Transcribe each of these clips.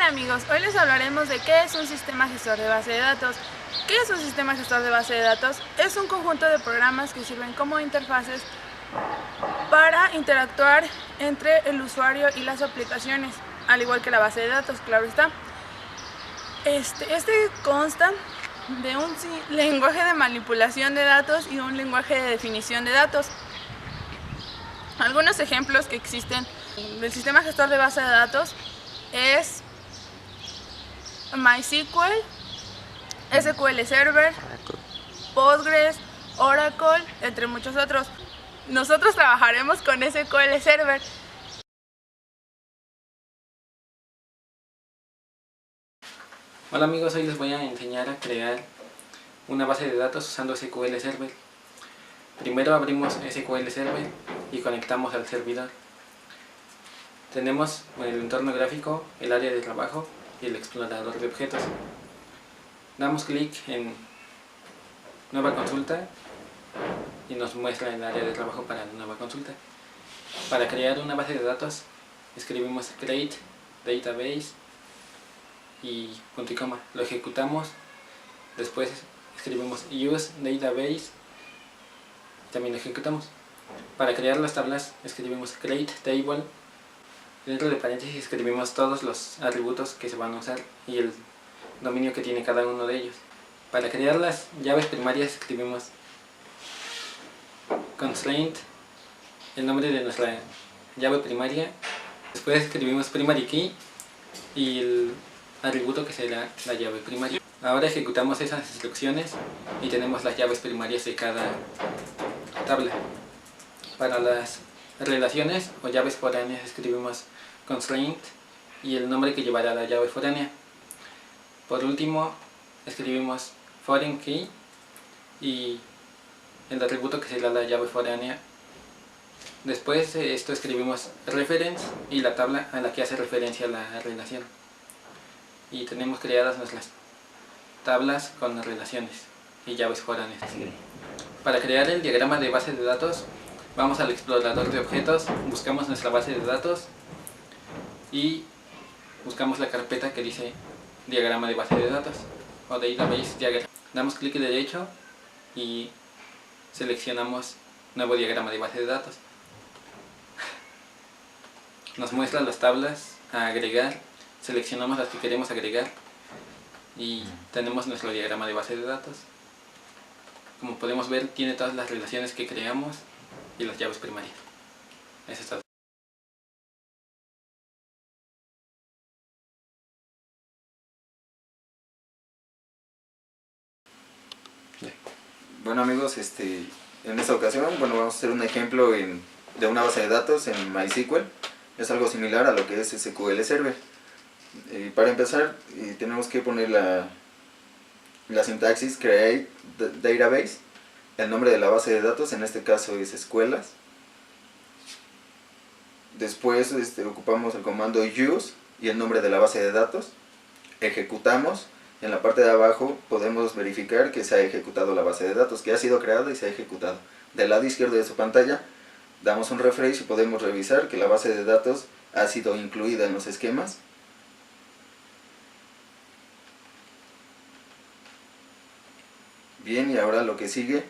Hola amigos, hoy les hablaremos de qué es un sistema gestor de base de datos. ¿Qué es un sistema gestor de base de datos? Es un conjunto de programas que sirven como interfaces para interactuar entre el usuario y las aplicaciones, al igual que la base de datos, claro está. Este consta de un lenguaje de manipulación de datos y un lenguaje de definición de datos. Algunos ejemplos que existen del sistema gestor de base de datos es MySQL, SQL Server, Postgres, Oracle, entre muchos otros. Nosotros trabajaremos con SQL Server. Hola amigos, hoy les voy a enseñar a crear una base de datos usando SQL Server. Primero abrimos SQL Server y conectamos al servidor. Tenemos el entorno gráfico, el área de trabajo y el explorador de objetos. Damos clic en Nueva consulta y nos muestra el área de trabajo para la nueva consulta. Para crear una base de datos escribimos create database y punto y coma, lo ejecutamos, después escribimos use database, también lo ejecutamos. Para crear las tablas escribimos create table, dentro de paréntesis escribimos todos los atributos que se van a usar y el dominio que tiene cada uno de ellos. Para crear las llaves primarias escribimos constraint, el nombre de nuestra llave primaria, después escribimos primary key y el atributo que será la llave primaria. Ahora ejecutamos esas instrucciones y tenemos las llaves primarias de cada tabla. Para las relaciones o llaves foráneas escribimos constraint y el nombre que llevará la llave foránea. Por último escribimos foreign key y el atributo que será la llave foránea. Después de esto escribimos reference y la tabla a la que hace referencia la relación. Y tenemos creadas nuestras tablas con relaciones y llaves foráneas. Para crear el diagrama de base de datos, vamos al explorador de objetos, buscamos nuestra base de datos y buscamos la carpeta que dice diagrama de base de datos o database diagram. Damos clic derecho y seleccionamos nuevo diagrama de base de datos. Nos muestra las tablas a agregar, seleccionamos las que queremos agregar y tenemos nuestro diagrama de base de datos. Como podemos ver, tiene todas las relaciones que creamos y las llaves primarias. Eso es todo. Bueno amigos, en esta ocasión vamos a hacer un ejemplo de una base de datos en MySQL. Es algo similar a lo que es SQL Server. Para empezar tenemos que poner la sintaxis create database, el nombre de la base de datos, en este caso es escuelas. Después ocupamos el comando use y el nombre de la base de datos. Ejecutamos. En la parte de abajo podemos verificar que se ha ejecutado la base de datos, que ha sido creada y se ha ejecutado. Del lado izquierdo de su pantalla damos un refresh y podemos revisar que la base de datos ha sido incluida en los esquemas. Bien, y ahora lo que sigue,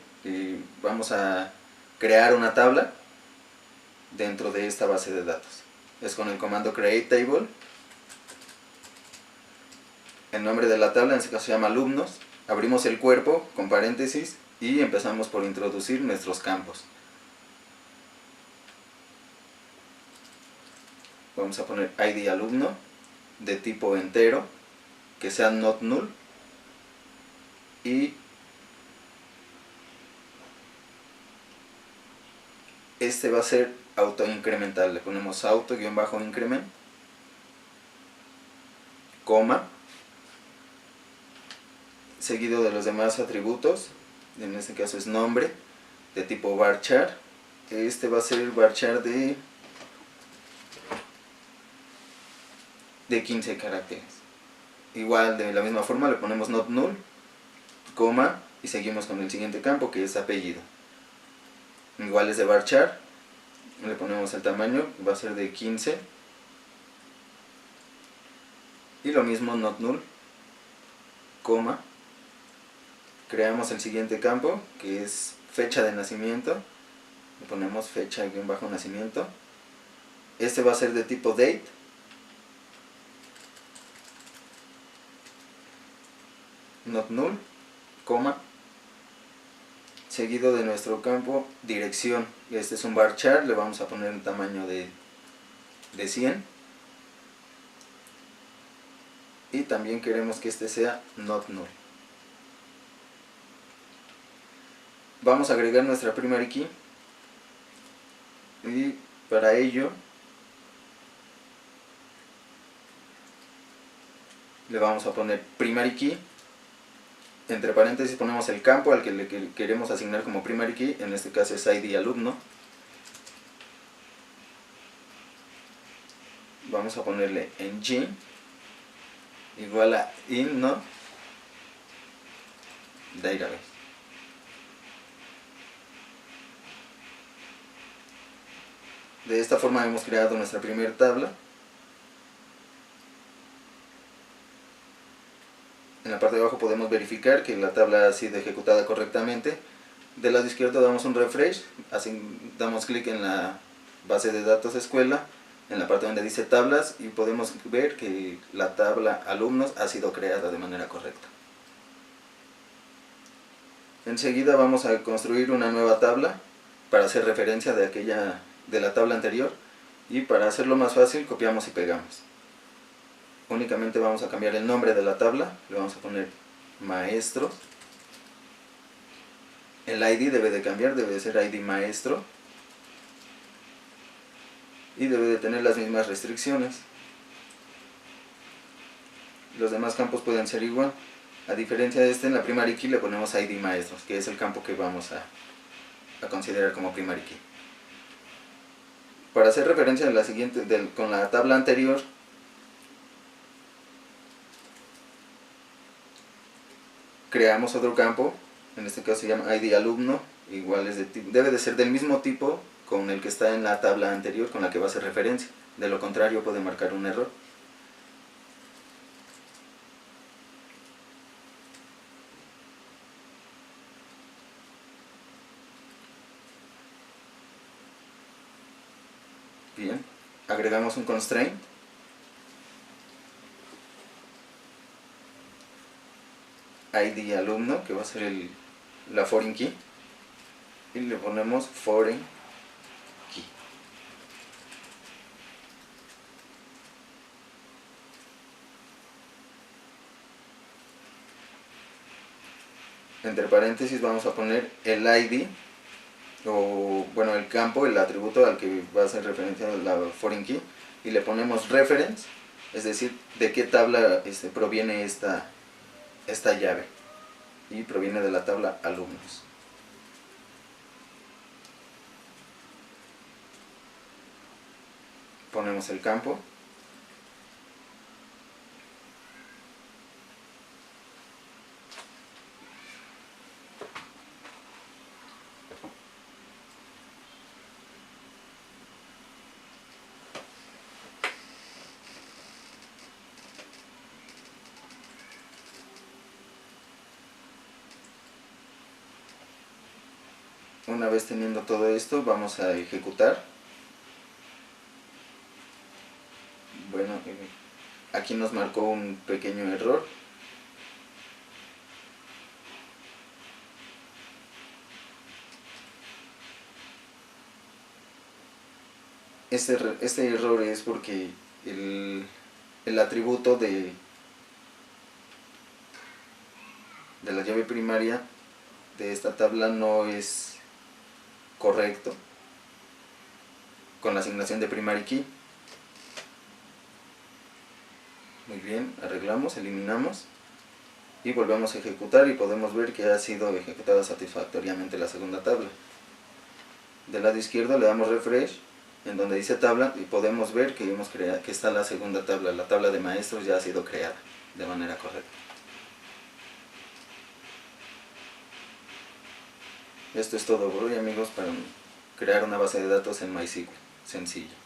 vamos a crear una tabla dentro de esta base de datos. Es con el comando create table. El nombre de la tabla en este caso se llama alumnos. Abrimos el cuerpo con paréntesis y empezamos por introducir nuestros campos. Vamos a poner ID alumno de tipo entero, que sea not null, y este va a ser autoincremental. Le ponemos auto-increment, coma, seguido de los demás atributos. En este caso es nombre de tipo varchar. Este va a ser varchar de 15 caracteres. Igual, de la misma forma, le ponemos not null, coma, y seguimos con el siguiente campo, que es apellido. Igual es de varchar, le ponemos el tamaño, va a ser de 15. Y lo mismo not null, coma, creamos el siguiente campo que es fecha de nacimiento, le ponemos fecha guión bajo nacimiento, este va a ser de tipo date, not null, coma, seguido de nuestro campo dirección, este es un varchar, le vamos a poner un tamaño de 100 y también queremos que este sea not null. Vamos a agregar nuestra primary key y para ello le vamos a poner primary key, entre paréntesis ponemos el campo al que le queremos asignar como primary key, en este caso es ID alumno. Vamos a ponerle engine igual a in, ¿no? Database. De esta forma hemos creado nuestra primera tabla. En la parte de abajo podemos verificar que la tabla ha sido ejecutada correctamente. Del lado izquierdo damos un refresh, damos clic en la base de datos escuela, en la parte donde dice tablas, y podemos ver que la tabla alumnos ha sido creada de manera correcta. Enseguida vamos a construir una nueva tabla para hacer referencia de la tabla anterior, y para hacerlo más fácil copiamos y pegamos. Únicamente vamos a cambiar el nombre de la tabla, le vamos a poner maestro. El ID debe de cambiar, debe de ser ID maestro. Y debe de tener las mismas restricciones. Los demás campos pueden ser igual. A diferencia de este, en la primary key le ponemos ID maestros, que es el campo que vamos a considerar como primary key. Para hacer referencia de la siguiente, con la tabla anterior, creamos otro campo, en este caso se llama ID alumno, igual debe de ser del mismo tipo con el que está en la tabla anterior con la que va a hacer referencia, de lo contrario puede marcar un error. Bien, agregamos un constraint. ID alumno, que va a ser la foreign key, y le ponemos foreign key. Entre paréntesis vamos a poner el ID, o bueno, el campo, el atributo al que va a hacer referencia la foreign key, y le ponemos reference, es decir, de qué tabla proviene esta llave, y proviene de la tabla alumnos. Ponemos el campo, una vez teniendo todo esto vamos a ejecutar. Bueno, aquí nos marcó un pequeño error. Este error es porque el atributo de la llave primaria de esta tabla no es correcto con la asignación de primary key. Muy bien, arreglamos, eliminamos y volvemos a ejecutar, y podemos ver que ha sido ejecutada satisfactoriamente la segunda tabla. Del lado izquierdo le damos refresh en donde dice tabla, y podemos ver que está la segunda tabla, la tabla de maestros ya ha sido creada de manera correcta. Esto es todo por hoy, amigos, para crear una base de datos en MySQL. Sencillo.